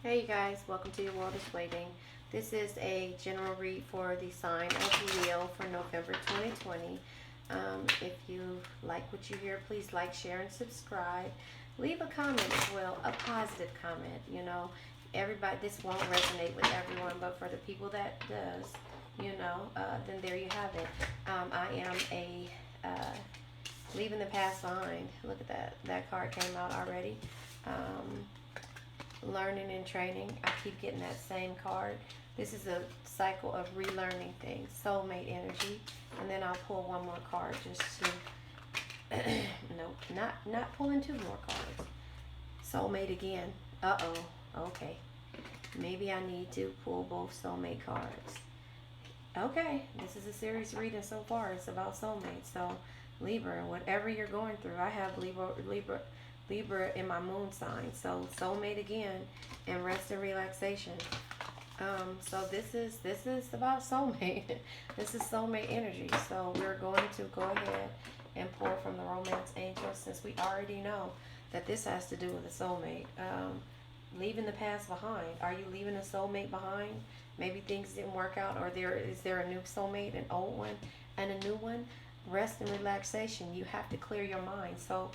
Hey you guys, welcome to Your World is Waiting. This is a general read for the sign of Leo for November 2020. If you like what you hear, please like, share, and subscribe. Leave a comment as well, a positive comment. Everybody, this won't resonate with everyone, but for the people that does, then there you have it. I am leaving the past behind. Look at that. That card came out already. Learning and training. I keep getting that same card. This is a cycle of relearning things. Soulmate energy. And then I'll pull one more card just to nope, not pulling two more cards. Soulmate again. Okay, maybe I need to pull both soulmate cards. Okay, this is a series reading so far. It's about soulmates. So Libra, whatever you're going through, I have Libra in my moon sign. So soulmate again, and rest and relaxation. So this is about soulmate. This is soulmate energy. So we're going to go ahead and pull from the romance angel, since we already know that this has to do with a soulmate. Leaving the past behind. Are you leaving a soulmate behind? Maybe things didn't work out, or is there a new soulmate, an old one, and a new one? Rest and relaxation. You have to clear your mind. So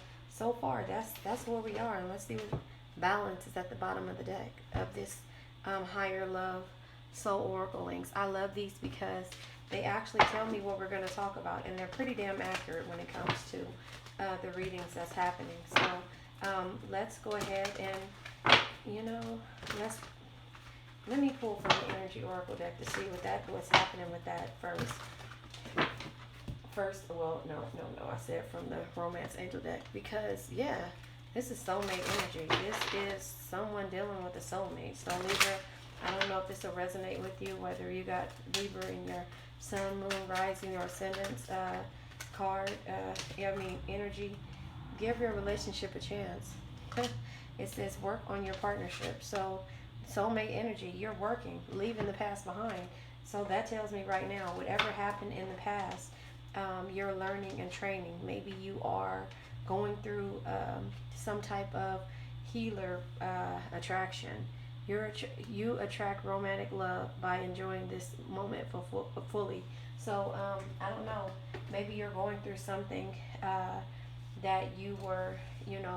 far, that's where we are, and let's see what balance is at the bottom of the deck of this higher love soul oracle links. I love these because they actually tell me what we're going to talk about, and they're pretty damn accurate when it comes to the readings that's happening. So let's go ahead and let me pull from the energy oracle deck to see what's happening with that first. Well, no, I said from the romance angel deck, because this is soulmate energy. This is someone dealing with a soulmate. So Libra, I don't know if this will resonate with you, whether you got Libra in your sun, moon, rising, or ascendant card. Energy. Give your relationship a chance. It says work on your partnership. So soulmate energy, you're working, leaving the past behind. So that tells me right now, whatever happened in the past, you're learning and training. Maybe you are going through some type of healer attraction. You attract romantic love by enjoying this moment fully. So I don't know. Maybe you're going through something that you were,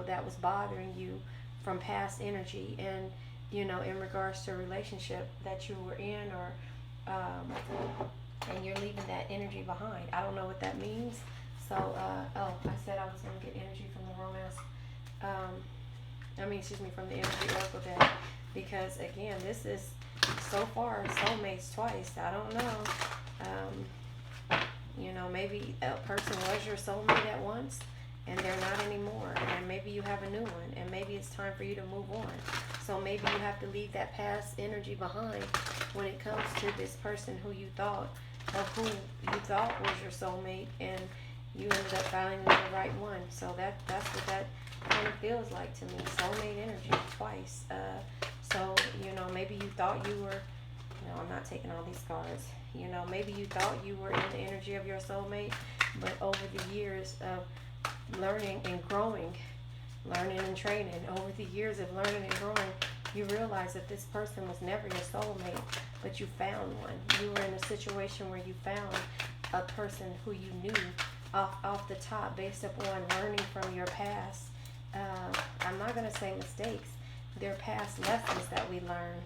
that was bothering you from past energy, and in regards to a relationship that you were in, or and you're leaving that energy behind. I don't know what that means. So, I said I was going to get energy from the romance, from the energy oracle deck, because again, this is so far soulmates twice. I don't know. Maybe a person was your soulmate at once, and they're not anymore, and maybe you have a new one, and maybe it's time for you to move on. So maybe you have to leave that past energy behind when it comes to this person who you thought was your soulmate, and you ended up finding the right one. So that's what that kind of feels like to me. Soulmate energy twice. Maybe you thought you were, I'm not taking all these cards. Maybe you thought you were in the energy of your soulmate, but over the years of learning and growing, learning and training, over the years of learning and growing, you realize that this person was never your soulmate, but you found one. You were in a situation where you found a person who you knew off the top, based upon learning from your past. I'm not going to say mistakes. They're past lessons that we learn.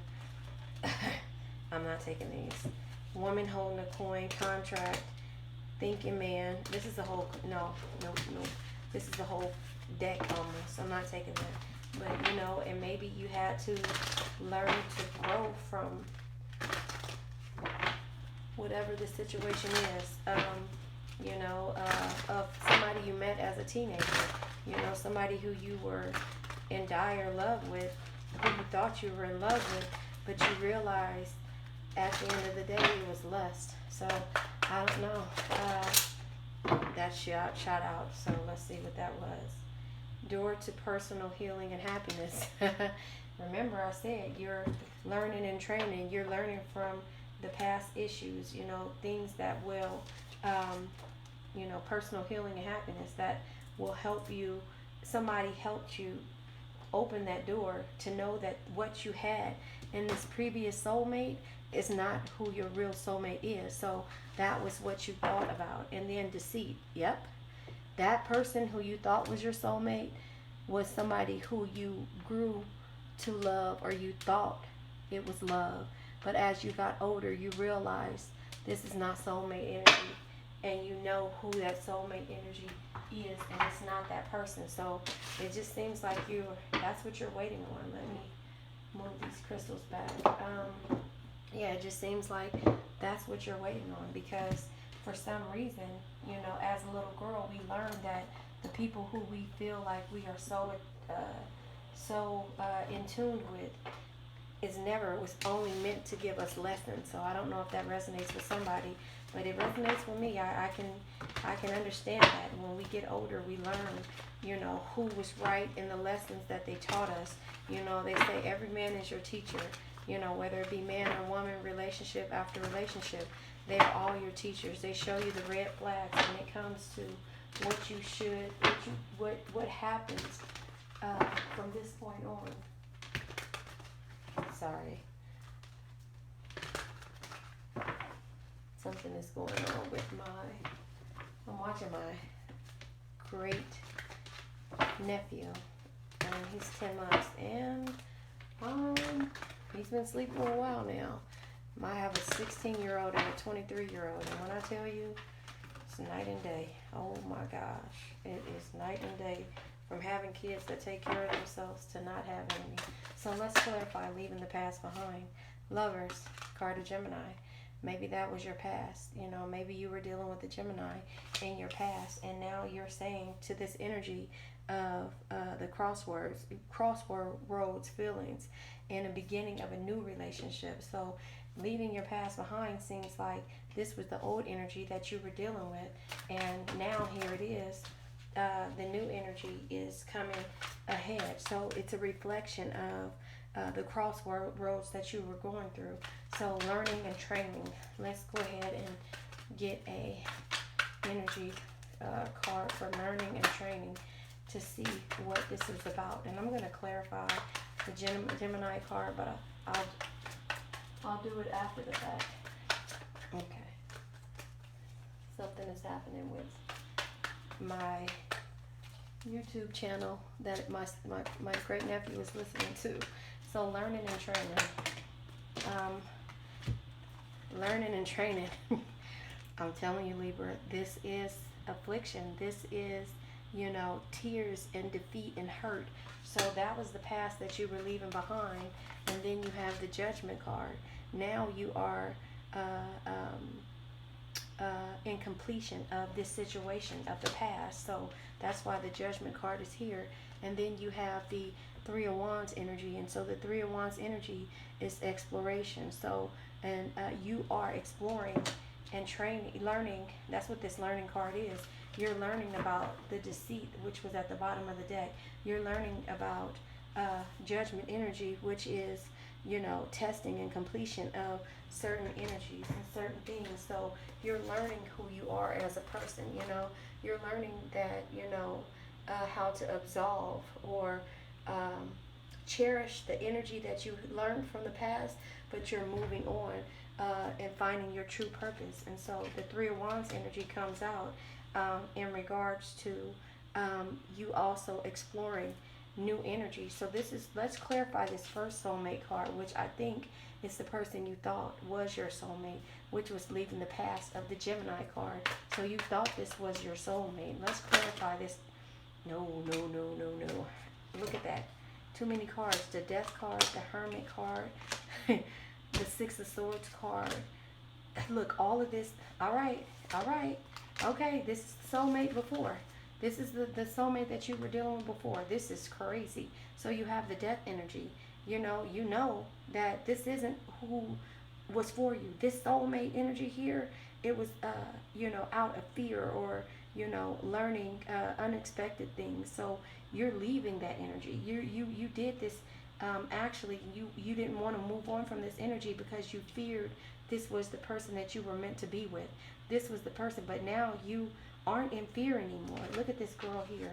I'm not taking these. Woman holding a coin, contract, thinking man. This is the whole, no. This is the whole deck almost. I'm not taking that. But, and maybe you had to learn to grow from whatever the situation is. Of somebody you met as a teenager. Somebody who you were in dire love with, who you thought you were in love with, but you realized at the end of the day it was lust. So, I don't know. That shot out. So let's see what that was. Door to personal healing and happiness. Remember, I said you're learning and training. You're learning from the past issues, things that will, personal healing and happiness that will help you. Somebody helped you open that door to know that what you had in this previous soulmate is not who your real soulmate is. So that was what you thought about. And then deceit. Yep. That person who you thought was your soulmate was somebody who you grew to love, or you thought it was love. But as you got older, you realized this is not soulmate energy. And you know who that soulmate energy is, and it's not that person. So it just seems like that's what you're waiting on. Let me move these crystals back. Yeah, it just seems like that's what you're waiting on, because for some reason, as a little girl, we learned that the people who we feel like we are so in tune with was only meant to give us lessons. So I don't know if that resonates with somebody, but it resonates with me. I can understand that when we get older, we learn, who was right in the lessons that they taught us. They say every man is your teacher. Whether it be man or woman, relationship after relationship, they are all your teachers. They show you the red flags when it comes to what you should, what happens from this point on. Sorry. Something is going on with I'm watching my great nephew, and he's 10 months, and he's been sleeping for a while now. I have a 16-year-old and a 23-year-old, and when I tell you, it's night and day. Oh my gosh, it is night and day from having kids that take care of themselves to not having any. So let's clarify leaving the past behind. Lovers, card of Gemini. Maybe that was your past. Maybe you were dealing with the Gemini in your past, and now you're saying to this energy of the crossroads feelings in the beginning of a new relationship. So leaving your past behind seems like this was the old energy that you were dealing with, and now here it is. The new energy is coming ahead. So it's a reflection of the crossroads that you were going through. So learning and training. Let's go ahead and get a energy card for learning and training to see what this is about. And I'm going to clarify the Gemini card, but I'll do it after the fact. Okay. Something is happening with my YouTube channel that my great nephew is listening to. So learning and training. Learning and training. I'm telling you, Libra, this is affliction. This is, tears and defeat and hurt. So that was the past that you were leaving behind. And then you have the Judgment card. Now you are in completion of this situation of the past. So that's why the Judgment card is here. And then you have the Three of Wands energy. And so the Three of Wands energy is exploration. So, and you are exploring and learning. That's what this learning card is. You're learning about the deceit, which was at the bottom of the deck. You're learning about Judgment energy, which is, testing and completion of certain energies and certain things. So you're learning who you are as a person. You're learning that, how to absolve or cherish the energy that you learned from the past, but you're moving on and finding your true purpose. And so the Three of Wands energy comes out in regards to you also exploring new energy. So let's clarify this first soulmate card, which I think is the person you thought was your soulmate, which was leaving the past of the Gemini card. So you thought this was your soulmate. Let's clarify this. No. Look at that. Too many cards. The Death card, the Hermit card, the Six of Swords card. Look, all of this. All right. Okay, this is the soulmate before. This is the soulmate that you were dealing with before. This is crazy. So you have the Death energy. You know that this isn't who was for you. This soulmate energy here, it was, out of fear or, learning unexpected things. So you're leaving that energy. You did this. Actually, you didn't want to move on from this energy because you feared this was the person that you were meant to be with. This was the person, but now you aren't in fear anymore. Look at this girl here.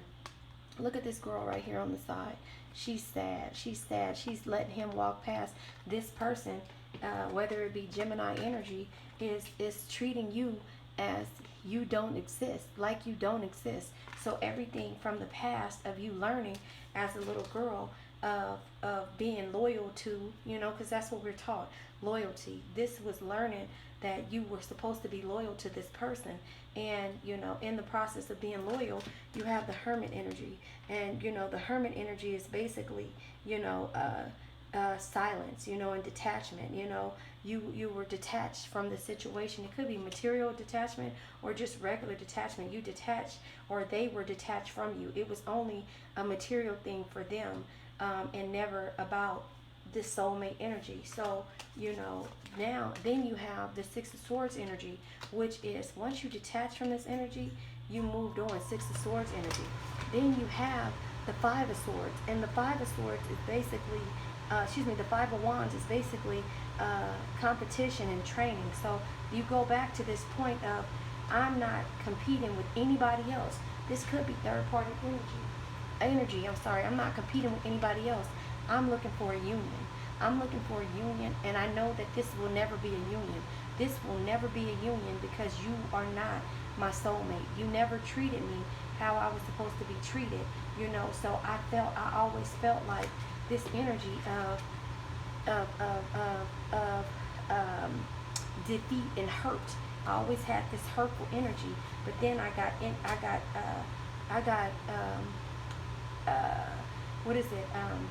Look at this girl right here on the side. She's sad. She's sad. She's letting him walk past. This person, whether it be Gemini energy, is treating you as you don't exist, like you don't exist. So everything from the past of you learning as a little girl of being loyal to, you know, because that's what we're taught, loyalty. This was learning that you were supposed to be loyal to this person. And, you know, in the process of being loyal, you have the hermit energy. And, you know, the hermit energy is basically, you know, silence, you know, and detachment. You know, you were detached from the situation. It could be material detachment or just regular detachment. You detached, or they were detached from you. It was only a material thing for them, and never about this soulmate energy. So, you know, now then you have the Six of Swords energy, which is once you detach from this energy, you moved on. Six of Swords energy. Then you have the Five of Swords, and the Five of Swords is basically the Five of Wands is basically competition and training. So you go back to this point of, I'm not competing with anybody else. This could be third party energy. I'm not competing with anybody else. I'm looking for a union. I'm looking for a union, and I know that this will never be a union. This will never be a union because you are not my soulmate. You never treated me how I was supposed to be treated, you know. So I always felt like this energy of defeat and hurt. I always had this hurtful energy, but then I got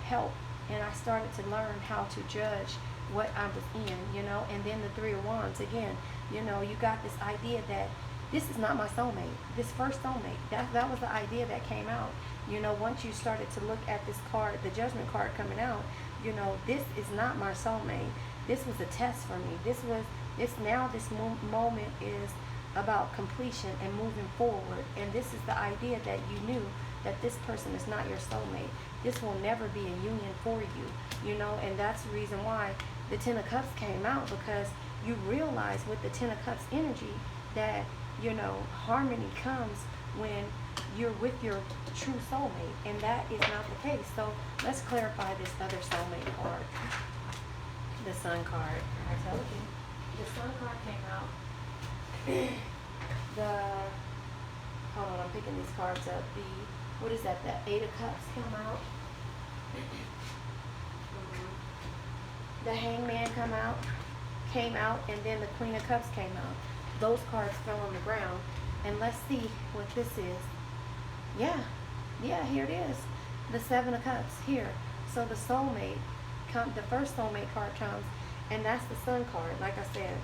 help, and I started to learn how to judge what I was in, you know. And then the Three of Wands again, you know, you got this idea that this is not my soulmate, this first soulmate. That was the idea that came out, you know, once you started to look at this card, the Judgment card coming out, you know, this is not my soulmate. This was a test for me. This moment is about completion and moving forward. And this is the idea that you knew that this person is not your soulmate. This will never be a union for you, you know. And that's the reason why the Ten of Cups came out, because you realize with the Ten of Cups energy that, you know, harmony comes when you're with your true soulmate, and that is not the case. So let's clarify this other soulmate card, the Sun card. I told you, the Sun card came out. Hold on, I'm picking these cards up. What is that? The Eight of Cups come out. The Hangman came out, and then the Queen of Cups came out. Those cards fell on the ground. And let's see what this is. Yeah, here it is. The Seven of Cups here. So the soulmate, the first soulmate card comes, and that's the Sun card. Like I said,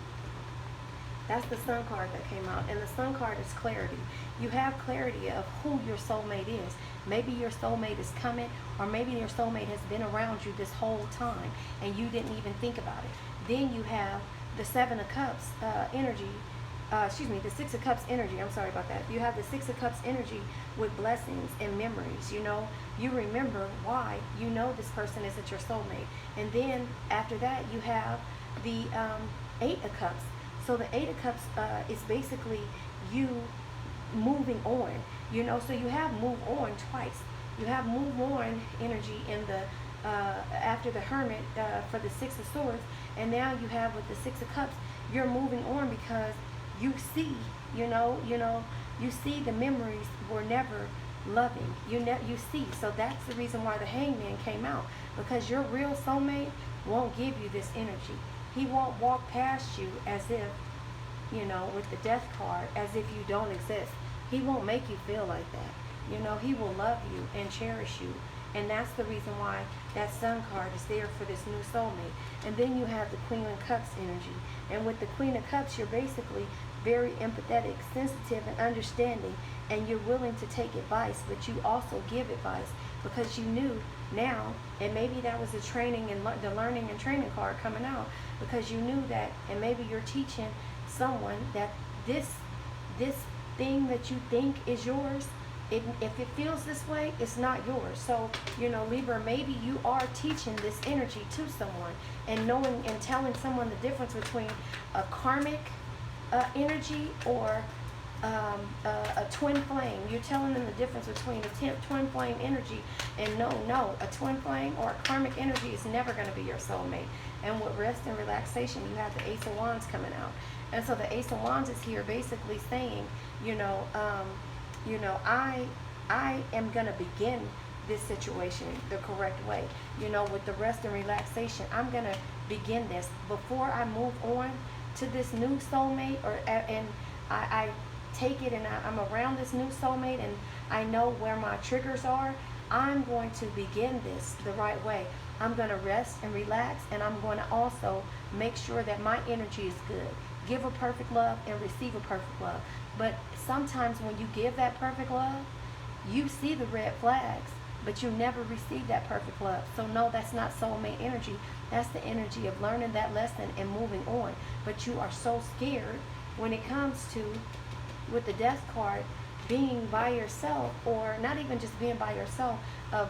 that's the Sun card that came out. And the Sun card is clarity. You have clarity of who your soulmate is. Maybe your soulmate is coming, or maybe your soulmate has been around you this whole time and you didn't even think about it. Then you have the Seven of Cups energy. The Six of Cups energy. I'm sorry about that. You have the Six of Cups energy with blessings and memories. You know, you remember why you know this person isn't your soulmate. And then after that, you have the Eight of Cups. So the Eight of Cups is basically you moving on. You know, so you have move on twice. You have move on energy in the after the Hermit for the Six of Swords, and now you have with the Six of Cups, you're moving on because you see, you see the memories were never loving. You see. So that's the reason why the Hangman came out, because your real soulmate won't give you this energy. He won't walk past you as if, with the Death card, as if you don't exist. He won't make you feel like that. He will love you and cherish you. And that's the reason why that Sun card is there for this new soulmate. And then you have the Queen of Cups energy. And with the Queen of Cups, you're basically very empathetic, sensitive, and understanding. And you're willing to take advice, but you also give advice because you knew now, and maybe that was the training and the learning and training card coming out, because you knew that, and maybe you're teaching someone that this thing that you think is yours, if it feels this way, it's not yours. So, Libra, maybe you are teaching this energy to someone and knowing and telling someone the difference between a karmic energy or a twin flame. You're telling them the difference between a twin flame energy and no, a twin flame or a karmic energy is never going to be your soulmate. And with rest and relaxation, you have the Ace of Wands coming out. And so the Ace of Wands is here basically saying, I am going to begin this situation the correct way. With the rest and relaxation, I'm going to begin this before I move on to this new soulmate, and I take it and I'm around this new soulmate and I know where my triggers are. I'm going to begin this the right way. I'm going to rest and relax, and I'm going to also make sure that my energy is good. Give a perfect love and receive a perfect love. But sometimes when you give that perfect love, you see the red flags, but you never receive that perfect love. So no, that's not soulmate energy. That's the energy of learning that lesson and moving on. But you are so scared when it comes to, with the death card, being by yourself, or not even just being by yourself, of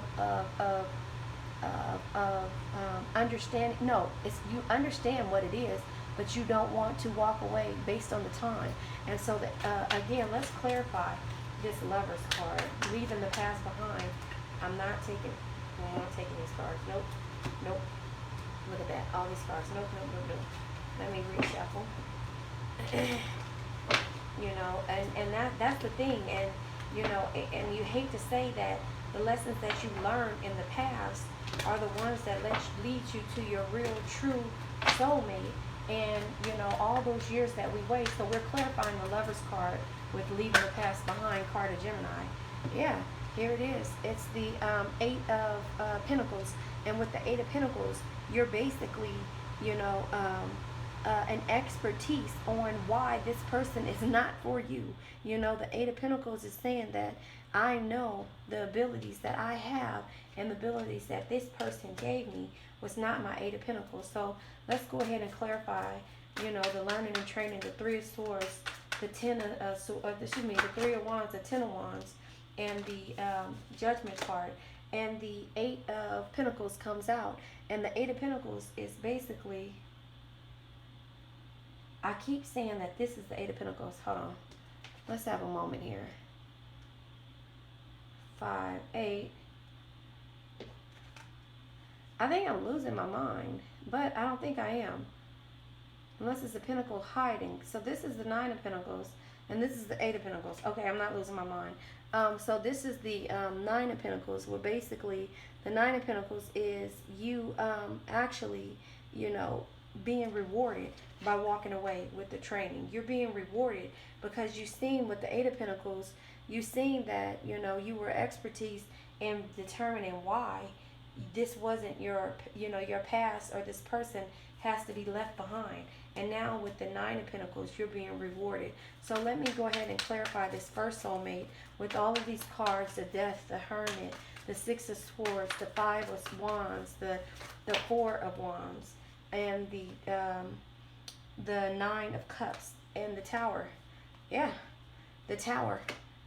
understanding. No, it's, you understand what it is, but you don't want to walk away based on the time. And so that, again, let's clarify this Lover's card, leaving the past behind. I'm not taking these cards. Nope. Look at that, all these cards. Nope. Let me reshuffle. And that's the thing. And and you hate to say that the lessons that you learned in the past are the ones that lead you to your real, true soulmate. And all those years that we waste. So we're clarifying the Lover's card with leaving the past behind, card of Gemini. Yeah, here it is. It's the Eight of Pentacles. And with the Eight of Pentacles, you're basically, an expertise on why this person is not for you. The Eight of Pentacles is saying that I know the abilities that I have and the abilities that this person gave me was not my Eight of Pentacles. So let's go ahead and clarify, the learning and training, the Three of Swords, the the Three of Wands, the Ten of Wands, and the Judgment card. And the Eight of Pentacles comes out. And the Eight of Pentacles is basically, I keep saying that this is the Eight of Pentacles. Hold on. Let's have a moment here. 5, 8. I think I'm losing my mind, but I don't think I am. Unless it's the Pentacle hiding. So this is the Nine of Pentacles, and this is the Eight of Pentacles. Okay, I'm not losing my mind. So this is the Nine of Pentacles, where basically the Nine of Pentacles is you actually, being rewarded by walking away with the training. You're being rewarded because you've seen with the Eight of Pentacles, you've seen that, you were expertise in determining why this wasn't your past, or this person has to be left behind. And now with the Nine of Pentacles, you're being rewarded. So let me go ahead and clarify this first soulmate with all of these cards: the Death, the Hermit, the Six of Swords, the Five of Wands, the Four of Wands, and the Nine of Cups, and the Tower. Yeah, the Tower.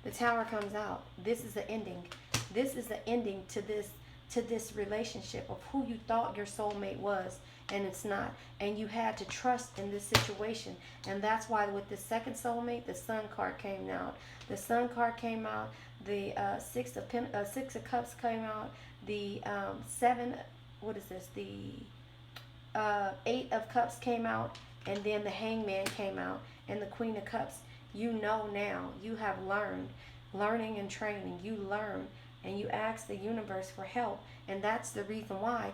The Tower comes out. This is the ending. This is the ending to this relationship of who you thought your soulmate was, and it's not. And you had to trust in this situation. And that's why with the second soulmate, the Sun card came out. The Sun card came out. The Six of Cups came out. The Eight of Cups came out, and then the Hangman came out, and the Queen of Cups. Now you have learning and training. You learn, and you ask the universe for help. And that's the reason why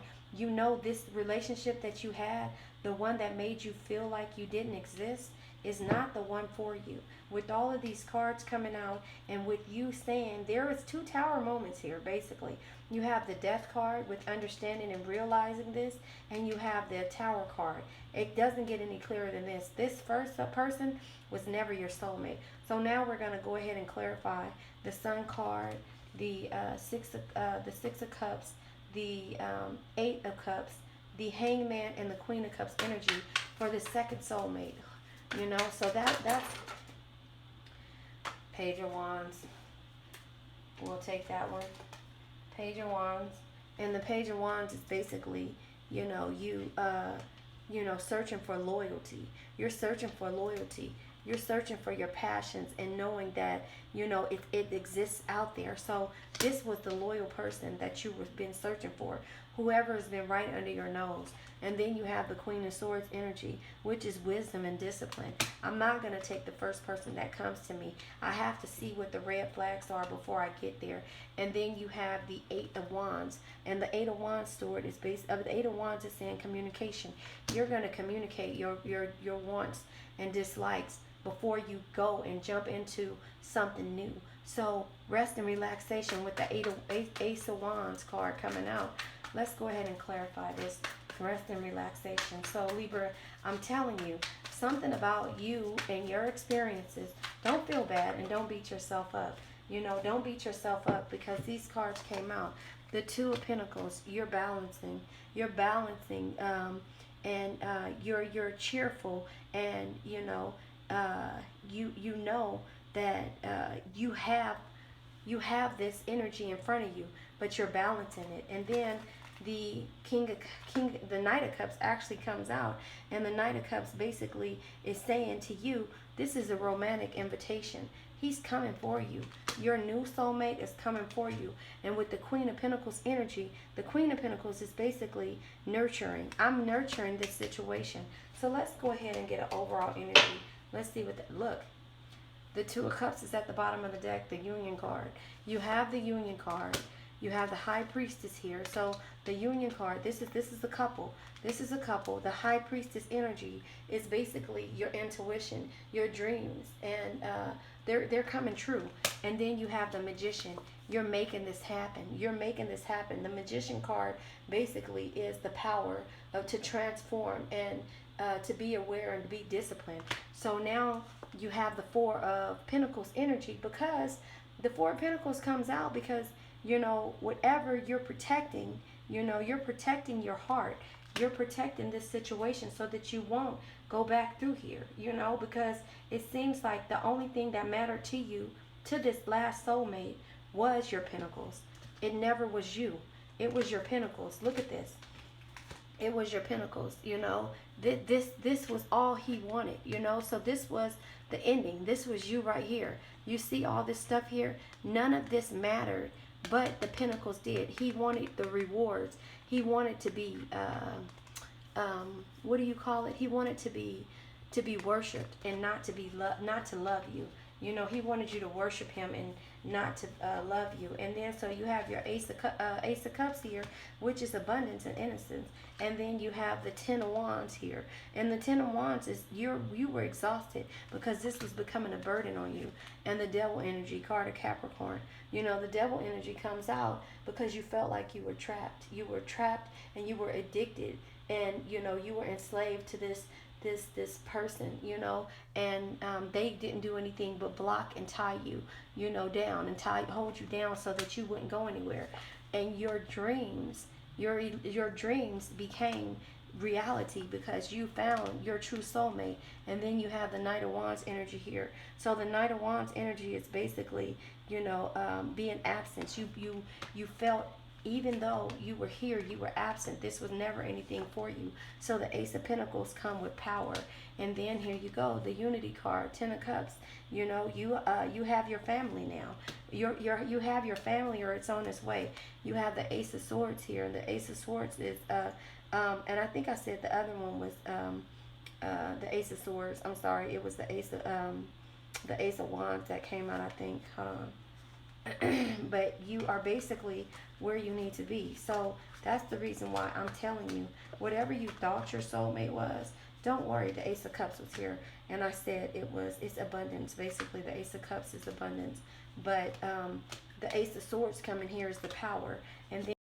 this relationship that you had, the one that made you feel like you didn't exist, is not the one for you. With all of these cards coming out, and with you saying, there is two Tower moments here, basically. You have the Death card with understanding and realizing this, and you have the Tower card. It doesn't get any clearer than this. This first person was never your soulmate. So now we're going to go ahead and clarify the Sun card, the Six of Cups, the Eight of Cups, the Hangman, and the Queen of Cups energy for the second soulmate. So that's Page of Wands. We'll take that one. Page of Wands. And the Page of Wands is basically, searching for loyalty. You're searching for loyalty. You're searching for your passions and knowing that, it exists out there. So this was the loyal person that you have been searching for, whoever has been right under your nose. And then you have the Queen of Swords energy, which is wisdom and discipline. I'm not going to take the first person that comes to me. I have to see what the red flags are before I get there. And then you have the Eight of Wands. And the Eight of Wands stored is the Eight of Wands is saying communication. You're going to communicate your wants and dislikes before you go and jump into something new. So rest and relaxation with the Ace of Wands card coming out. Let's go ahead and clarify this. Rest and relaxation. So Libra, I'm telling you, something about you and your experiences. Don't feel bad and don't beat yourself up. Don't beat yourself up because these cards came out. The Two of Pentacles, you're balancing. You're balancing, and you're cheerful, and you know that you have this energy in front of you, but you're balancing it. And then the the Knight of Cups actually comes out, and the Knight of Cups basically is saying to you, this is a romantic invitation. He's coming for you. Your new soulmate is coming for you. And with the Queen of Pentacles energy, the Queen of Pentacles is basically nurturing. I'm nurturing this situation. So let's go ahead and get an overall energy. Let's see look. The Two of Cups is at the bottom of the deck, the Union card. You have the Union card. You have the High Priestess here. So the Union card, this is a couple. This is a couple. The High Priestess energy is basically your intuition, your dreams, and they're coming true. And then you have the Magician. You're making this happen. You're making this happen. The Magician card basically is the power to transform and to be aware and to be disciplined. So now you have the Four of Pentacles energy, because the Four of Pentacles comes out because whatever you're protecting, you're protecting your heart. You're protecting this situation so that you won't go back through here, because it seems like the only thing that mattered to you, to this last soulmate, was your pentacles. It never was you. It was your pentacles. Look at this. It was your pentacles, This was all he wanted, So this was the ending. This was you right here. You see all this stuff here? None of this mattered, but the pentacles did. He wanted the rewards. He wanted to be, what do you call it? He wanted to be worshipped and not to love you. He wanted you to worship him and not to love you. And then so you have your Ace of Cups here, which is abundance and innocence. And then you have the Ten of Wands here. And the Ten of Wands is you were exhausted because this was becoming a burden on you. And the Devil energy, card of Capricorn. The Devil energy comes out because you felt like you were trapped. You were trapped and you were addicted. And, you were enslaved to this person, and they didn't do anything but block and tie you, down and hold you down so that you wouldn't go anywhere. And your dreams became reality because you found your true soulmate. And then you have the Knight of Wands energy here. So the Knight of Wands energy is basically, being absent. You felt, even though you were here, you were absent. This was never anything for you. So the Ace of Pentacles come with power. And then here you go, the Unity card, Ten of Cups. You have your family now. You have your family, or it's on its way. You have the Ace of Swords here, and the Ace of Swords is and I think I said the other one was the Ace of Swords. I'm sorry, it was the Ace of Wands that came out, I think. Hold on. But you are basically where you need to be. So that's the reason why I'm telling you, whatever you thought your soulmate was, don't worry. The Ace of Cups was here, and I said it's abundance. Basically, the Ace of Cups is abundance, but the Ace of Swords coming here is the power. And then